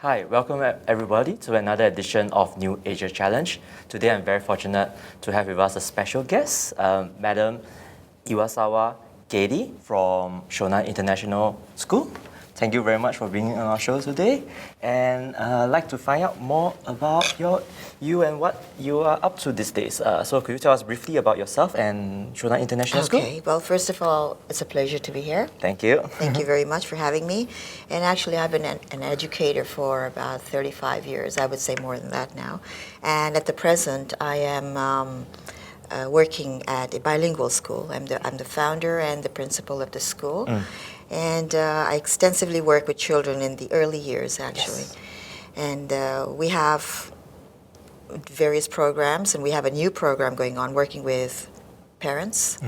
Hi, welcome everybody to another edition of New Asia Challenge. Today I'm very fortunate to have with us a special guest, Madam Iwasawa Gaiety from Shonan International School. Thank you very much for being on our show today. And I'd like to find out more about you and what you are up to these days. So could you tell us briefly about yourself and Shonan International School? Okay, well, first of all, it's a pleasure to be here. Thank you. Thank you very much for having me. And actually, I've been an educator for about 35 years. I would say more than that now. And at the present, I am working at a bilingual school. I'm the founder and the principal of the school. And I extensively work with children in the early years, actually. Yes. And we have various programs, and we have a new program going on working with parents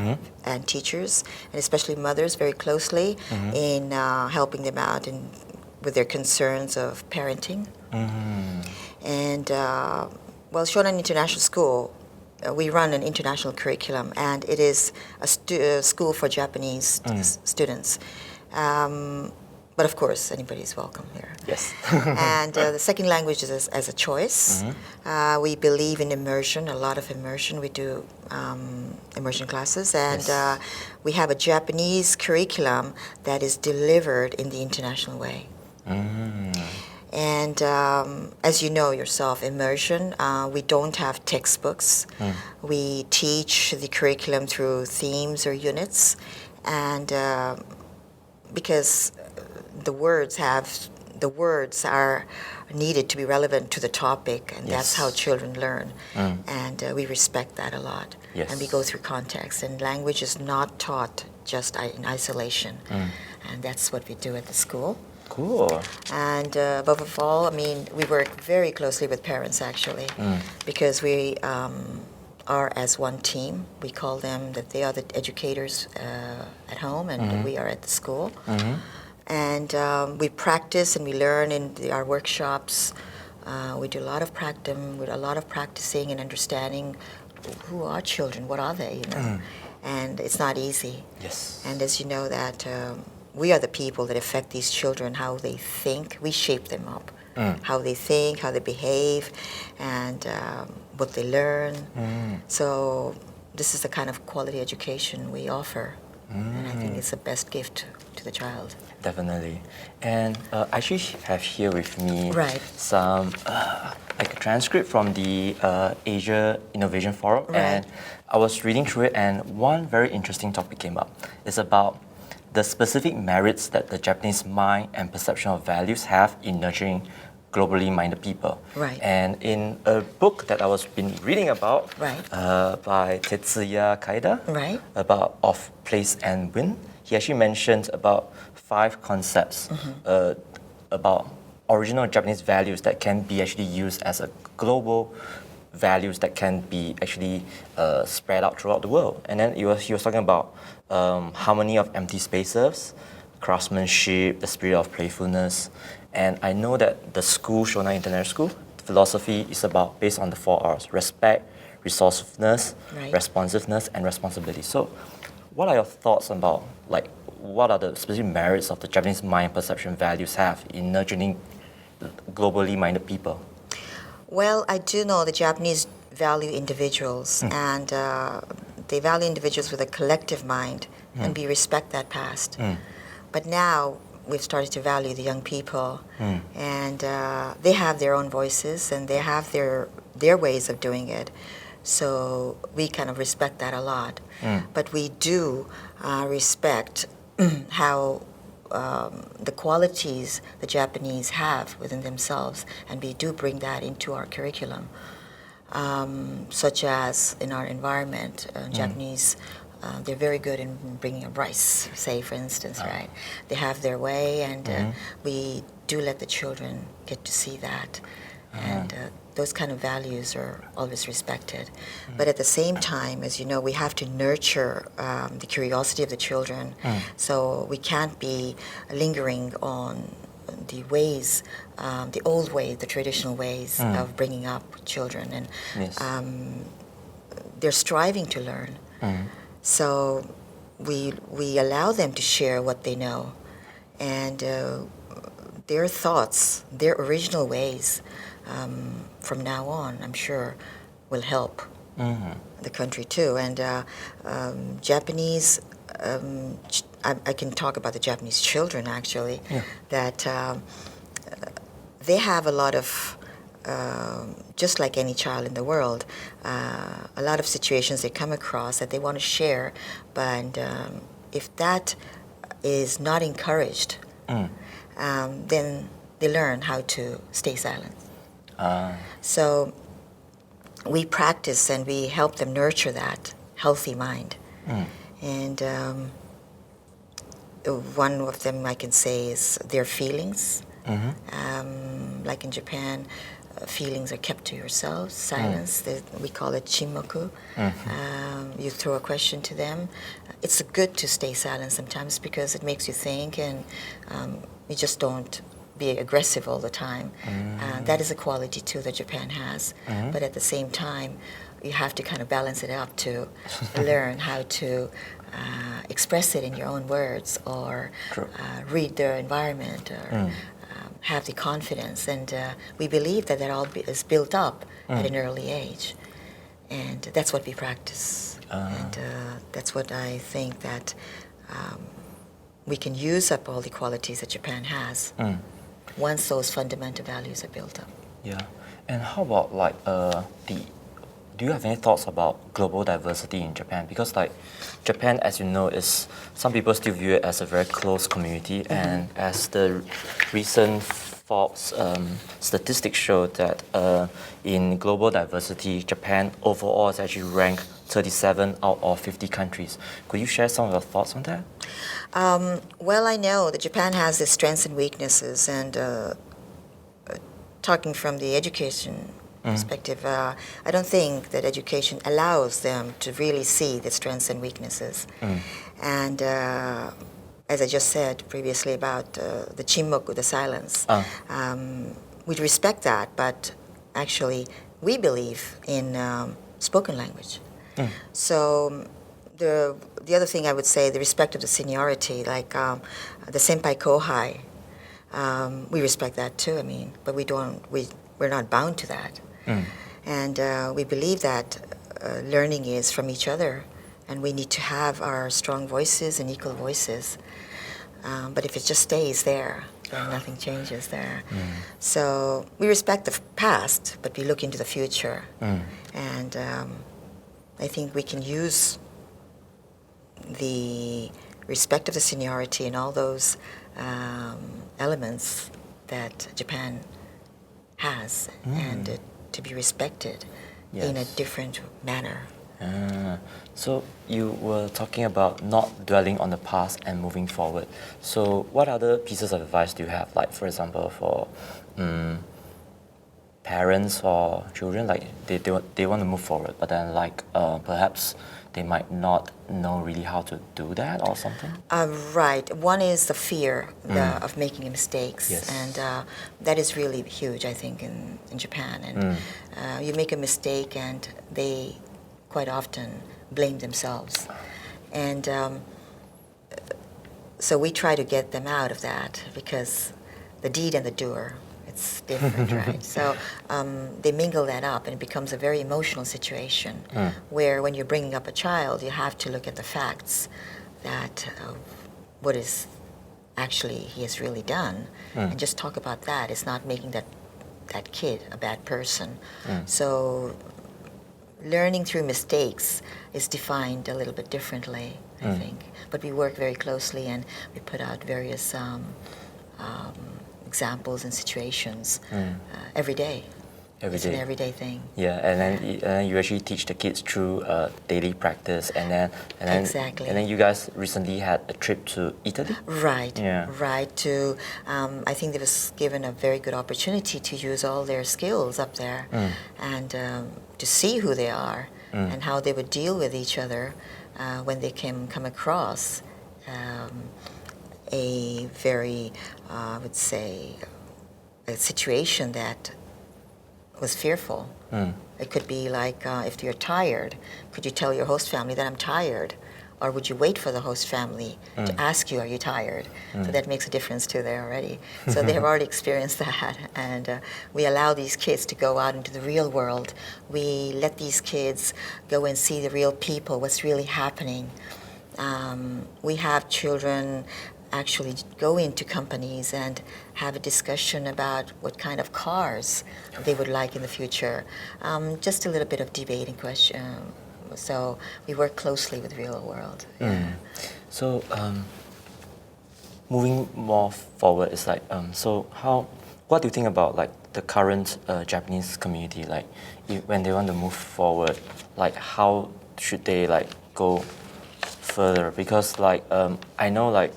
and teachers, and especially mothers very closely in helping them out with their concerns of parenting. And well, Shonan International School, we run an international curriculum, and it is a school for Japanese students. But of course, anybody is welcome here. Yes. And the second language is as a choice. We believe in immersion, a lot of immersion. We do immersion classes, and Yes. We have a Japanese curriculum that is delivered in the international way. And as you know yourself, immersion, we don't have textbooks. We teach the curriculum through themes or units, and because the words are needed to be relevant to the topic, and that's how Yes. children learn. And we respect that a lot. Yes. And we go through context, and language is not taught just in isolation. And that's what we do at the school. Cool. And above all, I mean, we work very closely with parents, actually, because we are as one team. We call them that they are the educators at home, and we are at the school. And we practice and we learn in our workshops. We do a lot of practicing and understanding who are children, what are they, you know. And it's not easy. Yes. And as you know that we are the people that affect these children, how they think. We shape them up, how they think, how they behave, and what they learn. So this is the kind of quality education we offer, and I think it's the best gift to the child. Definitely. And I actually have here with me Right. some like a transcript from the Asia Innovation Forum, Right. and I was reading through it, and one very interesting topic came up. It's about the specific merits that the Japanese mind and perception of values have in nurturing globally minded people. Right. And in a book that I was been reading about Right. by Tetsuya Kaida, Right. about of place and wind, he actually mentioned about 5 concepts about original Japanese values that can be actually used as a global values that can be actually spread out throughout the world. And then he was talking about harmony of empty spaces, craftsmanship, the spirit of playfulness. And I know that the school, Shonan International School, philosophy is about based on the 4 R's: respect, resourcefulness, Right. responsiveness, and responsibility. So what are your thoughts about, like, what are the specific merits of the Japanese mind perception values have in nurturing globally minded people? Well, I do know the Japanese value individuals, and they value individuals with a collective mind, and we respect that past. But now we've started to value the young people, and they have their own voices, and they have their ways of doing it. So we kind of respect that a lot. But we do respect how the qualities the Japanese have within themselves, and we do bring that into our curriculum, such as in our environment. Japanese, they're very good in bringing up rice, say, for instance, right? They have their way, and we do let the children get to see that. And those kind of values are always respected. But at the same time, as you know, we have to nurture the curiosity of the children. So we can't be lingering on the ways, the old ways, the traditional ways of bringing up children. And Yes. they're striving to learn. So we allow them to share what they know. And their thoughts, their original ways, from now on, I'm sure, will help the country too. And Japanese, I can talk about the Japanese children actually, that they have a lot of, just like any child in the world, a lot of situations they come across that they want to share, but if that is not encouraged, then they learn how to stay silent. So we practice and we help them nurture that healthy mind. And one of them I can say is their feelings. Like in Japan, feelings are kept to yourself, silence. We call it chinmoku. You throw a question to them. It's good to stay silent sometimes because it makes you think, and you just don't be aggressive all the time. That is a quality too that Japan has. But at the same time, you have to kind of balance it up to learn how to express it in your own words, or read their environment, or have the confidence. And we believe that all is built up at an early age. And that's what we practice. And that's what I think that we can use up all the qualities that Japan has once those fundamental values are built up. Yeah. And how about like do you have any thoughts about global diversity in Japan? Because like Japan, as you know, is some people still view it as a very close community, and as the recent Forbes statistics show that in global diversity, Japan overall is actually ranked 37 out of 50 countries. Could you share some of your thoughts on that? Well, I know that Japan has its strengths and weaknesses, and talking from the education perspective, I don't think that education allows them to really see the strengths and weaknesses. And as I just said previously about the chinmoku, the silence, we respect that, but actually we believe in spoken language. So the other thing I would say, the respect of the seniority, like the senpai kohai, we respect that too. I mean, but we're not bound to that. And we believe that learning is from each other, and we need to have our strong voices and equal voices. But if it just stays there, then nothing changes there. So we respect the past, but we look into the future. And I think we can use the respect of the seniority and all those elements that Japan has, and to be respected in a different manner. So you were talking about not dwelling on the past and moving forward. So what other pieces of advice do you have? Like, for example, for parents or children, like they want to move forward, but then like perhaps they might not know really how to do that or something? Right. One is the fear of making mistakes. Yes. And that is really huge, I think, in Japan. And you make a mistake and they quite often blame themselves. And so we try to get them out of that, because the deed and the doer, it's different, right? So they mingle that up, and it becomes a very emotional situation where when you're bringing up a child, you have to look at the facts, that what is actually he has really done, and just talk about that. It's not making that kid a bad person. So learning through mistakes is defined a little bit differently, I think. But we work very closely, and we put out various examples and situations every day. It's an everyday thing. Yeah, and then you actually teach the kids through daily practice, and then Exactly. And then you guys recently had a trip to Italy. Right. Yeah. Right. To I think they was given a very good opportunity to use all their skills up there, and to see who they are and how they would deal with each other when they come across a very, I would say, a situation that was fearful. It could be like, if you're tired, could you tell your host family that I'm tired? or would you wait for the host family to ask you, are you tired? So that makes a difference too there already. So they have already experienced that, and we allow these kids to go out into the real world. We let these kids go and see the real people, what's really happening. We have children actually go into companies and have a discussion about what kind of cars they would like in the future. Just a little bit of debating question. So we work closely with real world. Yeah. So moving more forward, it's like what do you think about like the current Japanese community? Like when they want to move forward, like how should they like go further? Because like I know like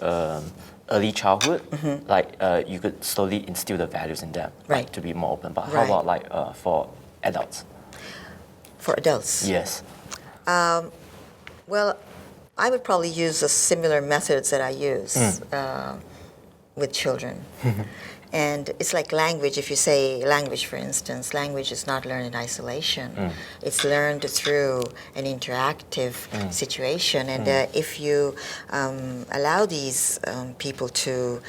early childhood, like you could slowly instill the values in them, Right. like, to be more open. But how Right. about like for adults? For adults? Yes. Well, I would probably use the similar methods that I use with children. And it's like language. If you say language, for instance, language is not learned in isolation. It's learned through an interactive situation. And if you allow these people to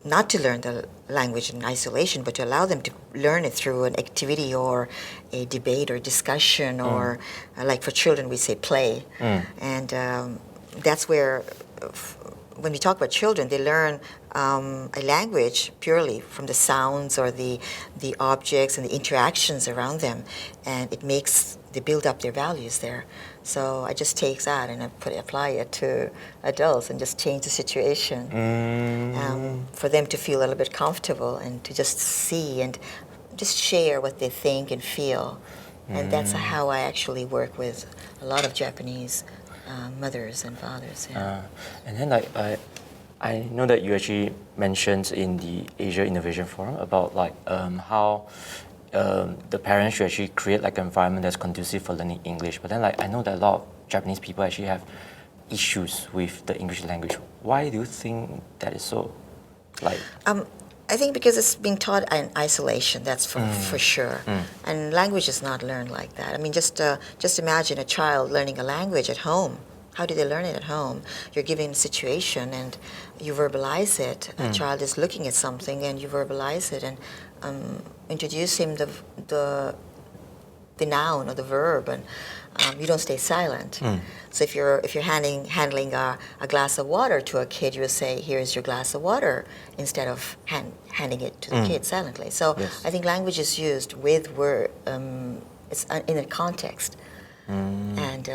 not to learn the language in isolation, but to allow them to learn it through an activity or a debate or discussion, or like for children we say play. And that's where, when we talk about children, they learn a language purely from the sounds or the objects and the interactions around them, and they build up their values there. So I just take that and apply it to adults and just change the situation for them to feel a little bit comfortable and to just see and just share what they think and feel. And that's how I actually work with a lot of Japanese mothers and fathers. Yeah. And then like I know that you actually mentioned in the Asia Innovation Forum about like how the parents should actually create like an environment that's conducive for learning English. But then like I know that a lot of Japanese people actually have issues with the English language. Why do you think that is so? Like I think because it's being taught in isolation, that's for sure. And language is not learned like that. I mean, just imagine a child learning a language at home. How do they learn it at home? You're given a situation and you verbalize it. A child is looking at something and you verbalize it and introduce him the noun or the verb, and you don't stay silent. So if you're handling a glass of water to a kid, you will say, "Here's your glass of water," instead of handing it to the kid silently. So Yes. I think language is used with word. It's in a context, and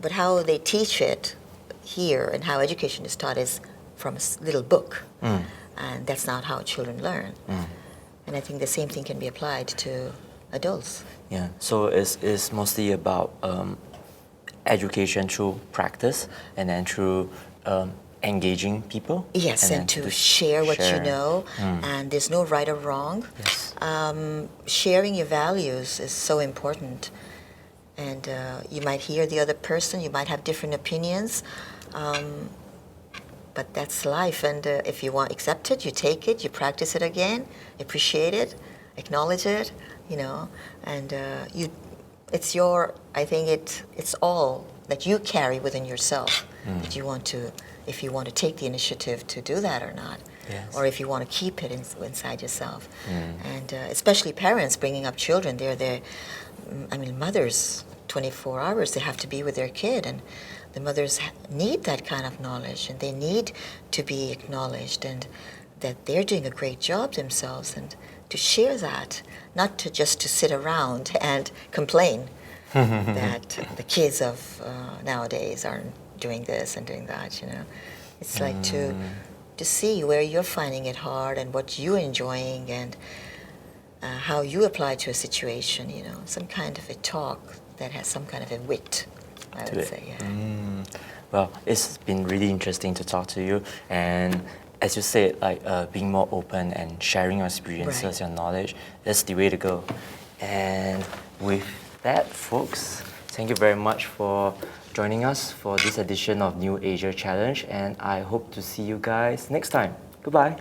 but how they teach it here and how education is taught is from a little book, and that's not how children learn. And I think the same thing can be applied to adults. yeah, so it's mostly about education through practice and then through engaging people. Yes, and to share what you know, and there's no right or wrong. Yes. Sharing your values is so important. And you might hear the other person, you might have different opinions, but that's life. And if you want, accept it, you take it, you practice it again, appreciate it, acknowledge it, you know, and it's I think it's all that you carry within yourself that you want to, if you want to take the initiative to do that or not. Yes. Or if you want to keep it inside yourself. And especially parents bringing up children, mothers, 24 hours, they have to be with their kid, and the mothers need that kind of knowledge, and they need to be acknowledged, and that they're doing a great job themselves, and to share that, not to just to sit around and complain that the kids of nowadays aren't doing this and doing that, you know. It's like to see where you're finding it hard and what you're enjoying, and how you apply to a situation, you know, some kind of a talk that has some kind of a wit, I would say. Yeah. Well, it's been really interesting to talk to you, and as you said, like being more open and sharing your experiences, Right. your knowledge, that's the way to go. And with that, folks, thank you very much for joining us for this edition of New Asia Challenge, and I hope to see you guys next time. Goodbye.